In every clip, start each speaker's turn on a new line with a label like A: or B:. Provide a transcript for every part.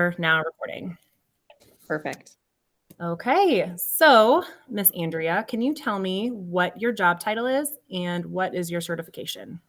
A: We're now recording.
B: Perfect.
A: Okay, so Miss Andrea, can you tell me what your job title is and what is your certification?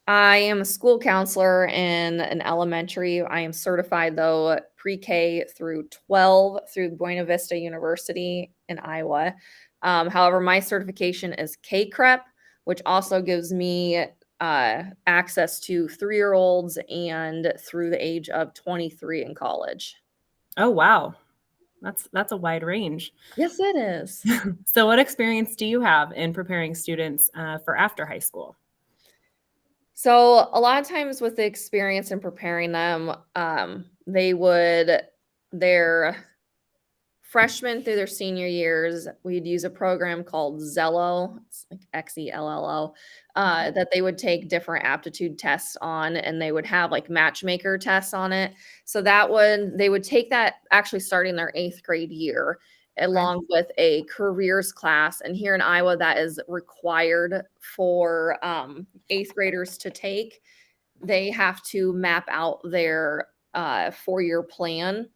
B: I am a school counselor in an elementary. I am certified, though, pre-K through 12 through Buena Vista University in Iowa. However, my certification is K-CREP, which also gives me access to 3-year-olds and through the age of 23 in college.
A: Oh, wow. That's a wide range.
B: Yes, it is.
A: So what experience do you have in preparing students for after high school?
B: So a lot of times with the experience in preparing them, their freshmen through their senior years, we'd use a program called Zello. It's like Xello, that they would take different aptitude tests on, and they would have like matchmaker tests on it. So they would take that actually starting their 8th grade year, along with a careers class. And here in Iowa, that is required for 8th graders to take. They have to map out their 4-year plan.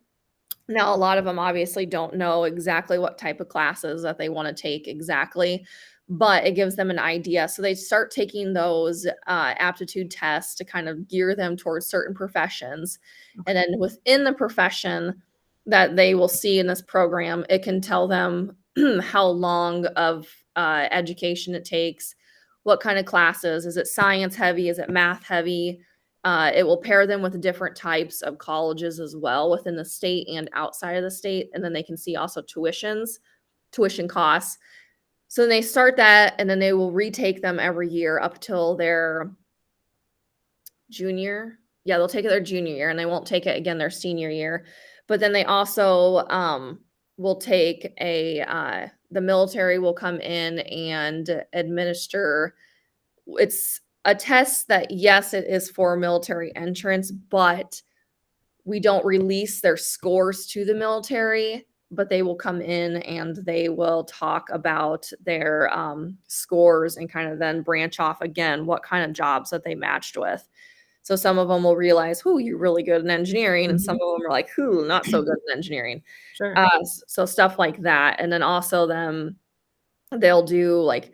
B: Now, a lot of them obviously don't know exactly what type of classes that they want to take exactly, but it gives them an idea. So they start taking those aptitude tests to kind of gear them towards certain professions. And then within the profession that they will see in this program, it can tell them how long of education it takes, what kind of classes. Is it science heavy? Is it math heavy? It will pair them with different types of colleges as well within the state and outside of the state. And then they can see also tuition costs. So then they start that, and then they will retake them every year up till their junior. Yeah, they'll take it their junior year, and they won't take it again their senior year. But then they also will take the military will come in and administer. It's a test that, yes, it is for military entrance, but we don't release their scores to the military, but they will come in and they will talk about their scores and kind of then branch off again what kind of jobs that they matched with. So some of them will realize, "Who, you're really good in engineering," and some of them are like, "Who, not so good in engineering."
A: Sure.
B: So stuff like that, and then also they'll do like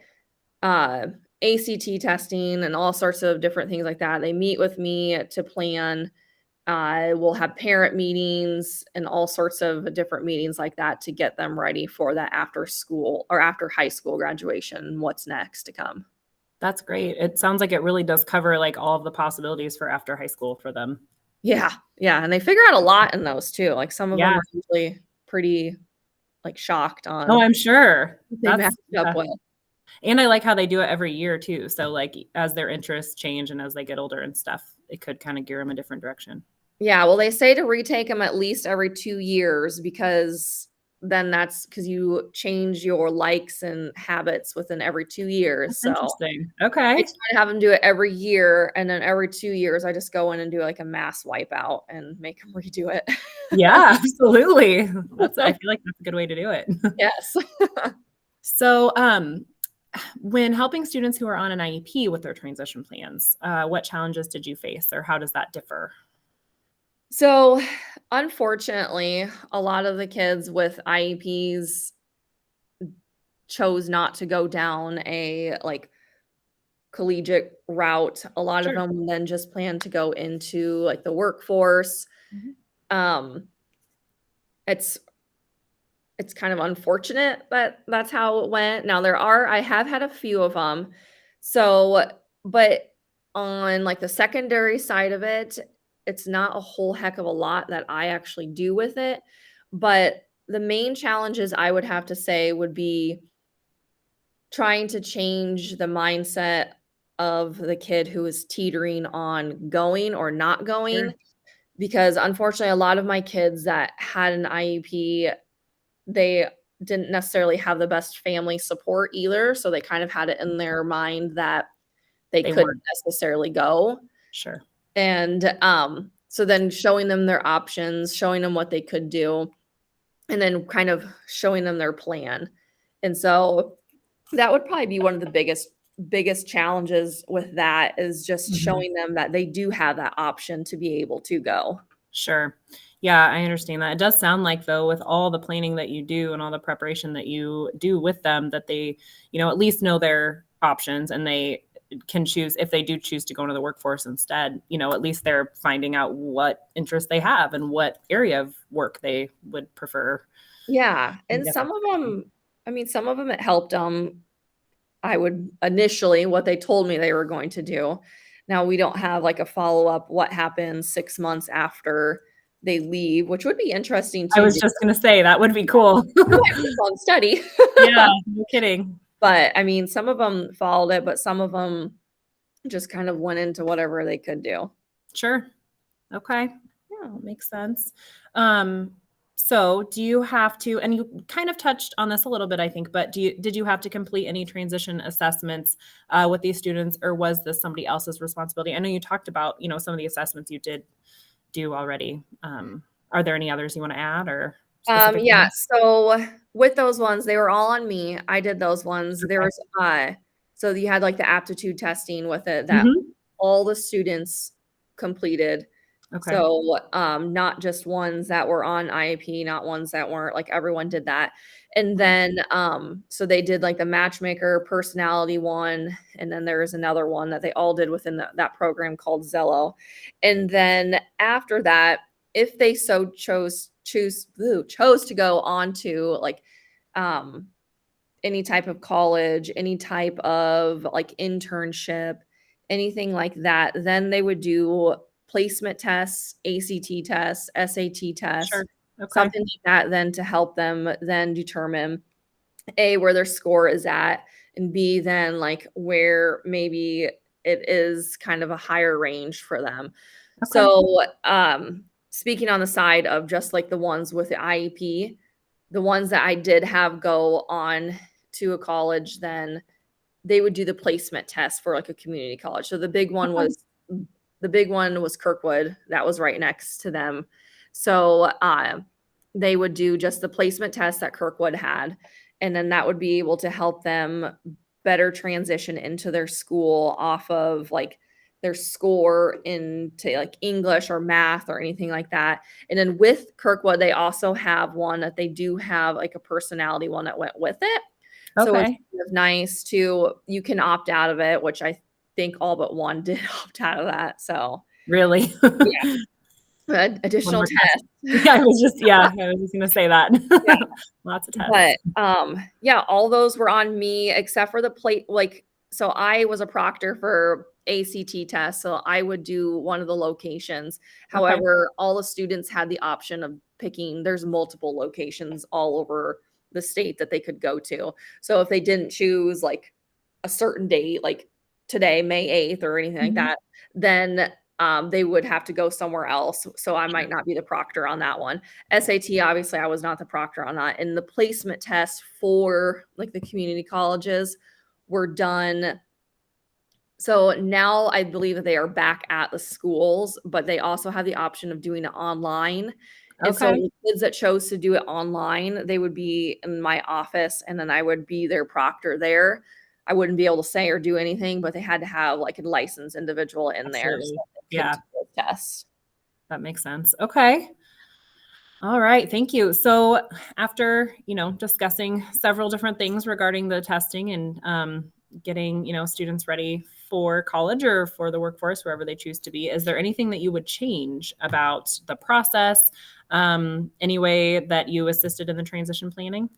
B: ACT testing and all sorts of different things like that. They meet with me to plan. We'll have parent meetings and all sorts of different meetings like that to get them ready for that after school or after high school graduation. What's next to come?
A: That's great. It sounds like it really does cover like all of the possibilities for after high school for them.
B: Yeah. And they figure out a lot in those too. Like some of them are usually pretty like shocked on.
A: Oh, I'm sure.
B: They matched up well.
A: And I like how they do it every year too. So like as their interests change and as they get older and stuff, it could kind of gear them a different direction.
B: Yeah, well, they say to retake them at least every 2 years, because then that's because you change your likes and habits within every 2 years.
A: That's
B: so
A: interesting.
B: I
A: Okay.
B: try to have them do it every year, and then every 2 years, I just go in and do like a mass wipeout and make them redo it.
A: Yeah, absolutely. I feel like that's a good way to do it.
B: Yes.
A: So, when helping students who are on an IEP with their transition plans, what challenges did you face, or how does that differ?
B: So, unfortunately, a lot of the kids with IEPs chose not to go down a like collegiate route. A lot of them then just plan to go into like the workforce. It's kind of unfortunate, but that's how it went. Now I have had a few of them. So, but on like the secondary side of it, it's not a whole heck of a lot that I actually do with it. But the main challenges I would have to say would be trying to change the mindset of the kid who is teetering on going or not going. Because unfortunately, a lot of my kids that had an IEP, they didn't necessarily have the best family support either. So they kind of had it in their mind that they couldn't necessarily go.
A: Sure.
B: And so then showing them their options, showing them what they could do, and then kind of showing them their plan. And so that would probably be one of the biggest challenges with that, is just showing them that they do have that option to be able to go.
A: Sure. Yeah, I understand that. It does sound like, though, with all the planning that you do and all the preparation that you do with them, that they, at least know their options and they can choose if they do choose to go into the workforce instead. At least they're finding out what interests they have and what area of work they would prefer.
B: Yeah,
A: And
B: and
A: get that.
B: some of them it helped them. I would initially what they told me they were going to do. Now we don't have like a follow-up what happens 6 months after they leave, which would be interesting
A: I
B: to
A: was
B: do.
A: just going to say that would be cool.
B: It might be a fun study.
A: Yeah, no kidding.
B: But I mean, some of them followed it, but some of them just kind of went into whatever they could do.
A: Sure. Okay.
B: Yeah.
A: That makes sense. So do you have to, and you kind of touched on this a little bit, I think, but did you have to complete any transition assessments with these students, or was this somebody else's responsibility? I know you talked about, some of the assessments you did do already. Are there any others you want to add or specific
B: Yeah,
A: ones?
B: so with those ones, they were all on me. I did those ones. There
A: Okay.
B: was, so you had like the aptitude testing with it that
A: Mhm.
B: all the students completed.
A: Okay.
B: So, not just ones that were on IEP, not ones that weren't, like everyone did that. And
A: Okay.
B: then, so they did like the matchmaker personality one, and then there was another one that they all did within that program called Zello. And then after that, if they so chose to go on to like um any type of college, any type of like internship, anything like that, then they would do placement tests, ACT tests, SAT tests,
A: Sure. Okay.
B: something like that, then to help them then determine A, where their score is at, and B, then like where maybe it is kind of a higher range for them.
A: Okay.
B: So, speaking on the side of just like the ones with the IEP, the ones that I did have go on to a college, then they would do the placement test for like a community college. So
A: Okay.
B: the big one was Kirkwood. That was right next to them. So they would do just the placement test that Kirkwood had, and then that would be able to help them better transition into their school off of like their score into like English or math or anything like that. And then with Kirkwood, they also have one that they do have like a personality one that went with it. So it's
A: Okay.
B: kind of nice to you can opt out of it, which I think all but one did opt out of that. So
A: Really?
B: yeah,
A: One
B: additional
A: more test.
B: tests.
A: Yeah, I was just gonna say that.
B: Yeah,
A: Lots of
B: but
A: tests.
B: yeah, all those were on me except for the plate. Like, so I was a proctor for ACT tests, so I would do one of the locations.
A: Okay.
B: However, all the students had the option of picking. There's multiple locations all over the state that they could go to. So if they didn't choose like a certain date, like today, May 8th or anything like
A: Mhm.
B: that, then they would have to go somewhere else. So I
A: Sure.
B: might not be the proctor on that one. SAT, obviously, I was not the proctor on that. And the placement tests for like the community colleges were done. So now I believe that they are back at the schools, but they also have the option of doing it online. And so
A: Okay.
B: the kids that chose to do it online, they would be in my office and then I would be their proctor there. I wouldn't be able to say or do anything, but they had to have like a licensed individual in there so
A: Absolutely.
B: they could
A: Yeah,
B: do the test.
A: that makes sense. Okay. All right, thank you. So after, discussing several different things regarding the testing and getting, students ready for college or for the workforce, wherever they choose to be, is there anything that you would change about the process? Any way that you assisted in the transition planning?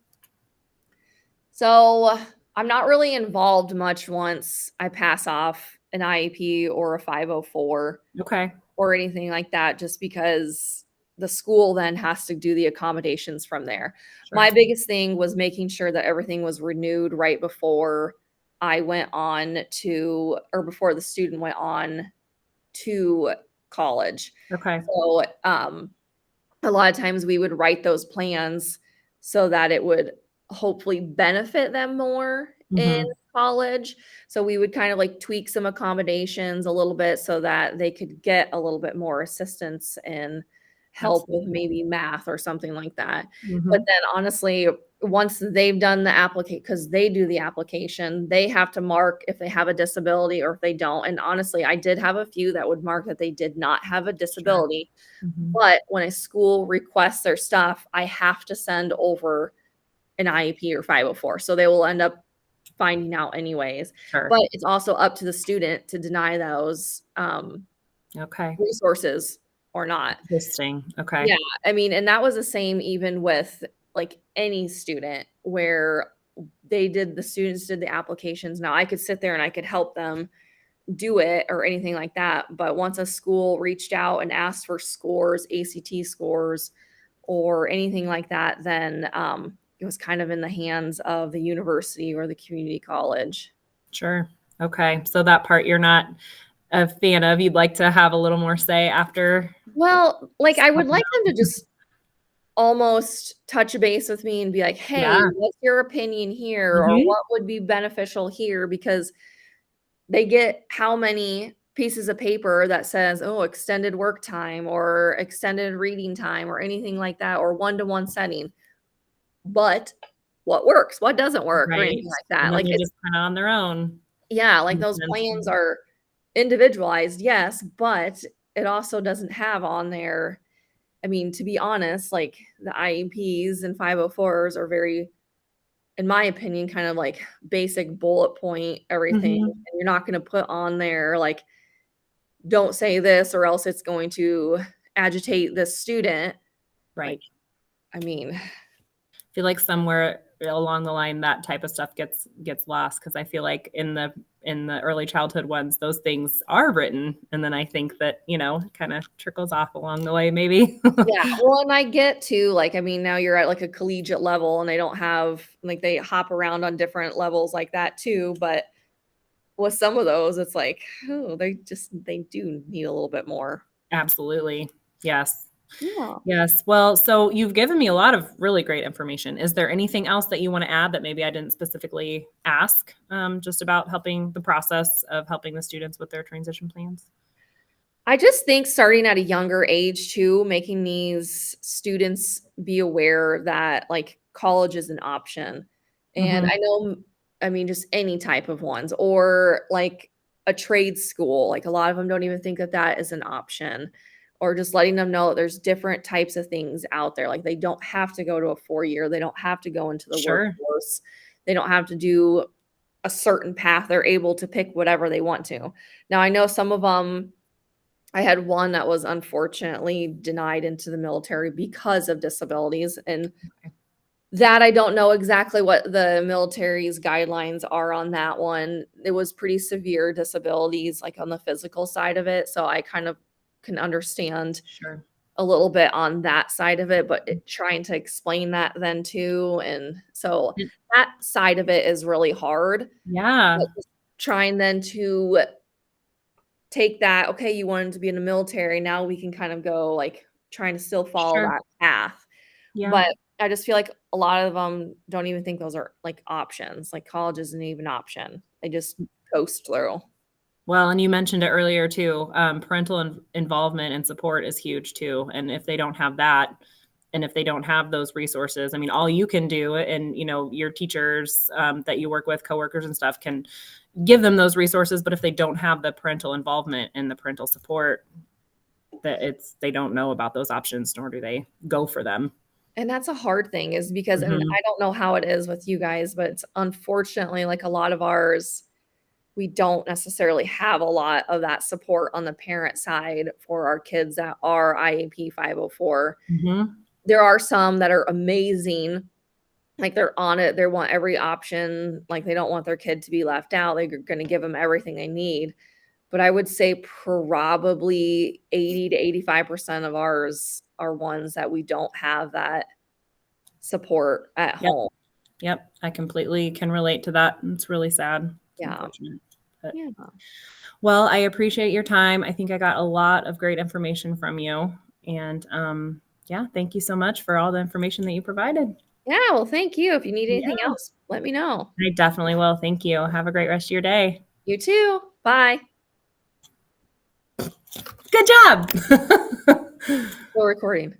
B: So I'm not really involved much once I pass off an IEP or a 504
A: Okay,
B: or anything like that, just because the school then has to do the accommodations from there.
A: sure.
B: My biggest thing was making sure that everything was renewed right before I went on to, or before the student went on to college.
A: Okay,
B: So, a lot of times we would write those plans so that it would hopefully benefit them more in
A: hmm,
B: college. So we would kind of like tweak some accommodations a little bit so that they could get a little bit more assistance in help with
A: Absolutely.
B: maybe math or something like that. But
A: Mhm.
B: then honestly, once they've done the application, because they do the application, they have to mark if they have a disability or if they don't. And honestly, I did have a few that would mark that they did not have a
A: Sure.
B: disability.
A: Mhm.
B: But when a school requests their stuff, I have to send over an IEP or 504. So they will end up finding out anyways.
A: Sure.
B: But it's also up to the student to deny those
A: Okay.
B: resources or not.
A: Interesting. Okay.
B: Yeah, I mean, and that was the same even with, like, any student where the students did the applications. Now I could sit there and I could help them do it or anything like that, but once a school reached out and asked for scores, ACT scores, or anything like that, then, it was kind of in the hands of the university or the community college.
A: Sure. Okay. So that part you're not a fan of. You'd like to have a little more say after
B: Well, like, I would
A: helping
B: like them to
A: out.
B: just almost touch base with me and be like, "Hey,
A: Yeah.
B: what's your opinion here?" Or
A: Mhm.
B: "What would be beneficial here?" Because they get how many pieces of paper that says, "Oh, extended work time," or "extended reading time," or anything like that, or one-to-one setting. But what works? What doesn't work? Or
A: Right.
B: anything like that.
A: And then
B: Like,
A: they're
B: it's
A: just kinda on their own.
B: yeah, like,
A: In a
B: those
A: sense.
B: plans are individualized, yes, but it also doesn't have on there. I mean, to be honest, like, the IEPs and 504s are very, in my opinion, kind of like basic bullet point everything, and
A: Mhm.
B: you're not gonna put on there, like, "Don't say this or else it's going to agitate this student."
A: Right.
B: Like, I mean,
A: Feel like somewhere along the line that type of stuff gets lost because I feel like in the early childhood ones, those things are written, and then I think that, kinda trickles off along the way maybe.
B: yeah, well, and I get to, like, I mean, now you're at, like, a collegiate level, and they don't have like, they hop around on different levels like that too, but with some of those, it's like, oh, they do need a little bit more.
A: Absolutely. Yes.
B: Yeah.
A: Yes. Well, so you've given me a lot of really great information. Is there anything else that you wanna add that maybe I didn't specifically ask, just about helping the process of helping the students with their transition plans?
B: I just think starting at a younger age too, making these students be aware that, like, college is an option. And
A: Mhm.
B: I know, I mean, just any type of ones or, like, a trade school, like, a lot of them don't even think that that is an option, or just letting them know that there's different types of things out there, like, they don't have to go to a 4-year, they don't have to go into the
A: Sure.
B: workforce, they don't have to do a certain path, they're able to pick whatever they want to. Now I know some of them. I had one that was unfortunately denied into the military because of disabilities, and
A: Okay.
B: that I don't know exactly what the military's guidelines are on that one. It was pretty severe disabilities, like, on the physical side of it, so I kind of can understand
A: Sure.
B: a little bit on that side of it, but trying to explain that then too, and so
A: It
B: that side of it is really hard, but
A: Yeah.
B: just trying then to take that, okay, you wanted to be in the military, now we can kind of go, like, trying to still follow
A: Sure.
B: that path.
A: Yeah.
B: But I just feel like a lot of them don't even think those are, like, options, like, college isn't even an option. They just coast through.
A: Well, and you mentioned it earlier too, parental involvement and support is huge too, and if they don't have that, and if they don't have those resources, I mean, all you can do and, your teachers, that you work with, coworkers and stuff can give them those resources, but if they don't have the parental involvement and the parental support, they don't know about those options, nor do they go for them.
B: And that's a hard thing is because, and
A: Mhm.
B: I don't know how it is with you guys, but it's unfortunately, like, a lot of ours, we don't necessarily have a lot of that support on the parent side for our kids that are IEP 504.
A: Mhm.
B: There are some that are amazing. Like, they're on it, they want every option, like, they don't want their kid to be left out, they're gonna give them everything they need, but I would say probably 80 to 85% of ours are ones that we don't have that support at
A: Yep.
B: home.
A: Yep. I completely can relate to that. It's really sad. It's
B: Yeah.
A: unfortunate. But
B: Yeah.
A: well, I appreciate your time. I think I got a lot of great information from you. And yeah, thank you so much for all the information that you provided.
B: Yeah, well, thank you. If you need anything
A: Yeah,
B: else, let me know.
A: I definitely will. Thank you. Have a great rest of your day.
B: You too. Bye.
A: Good job.
B: Still recording.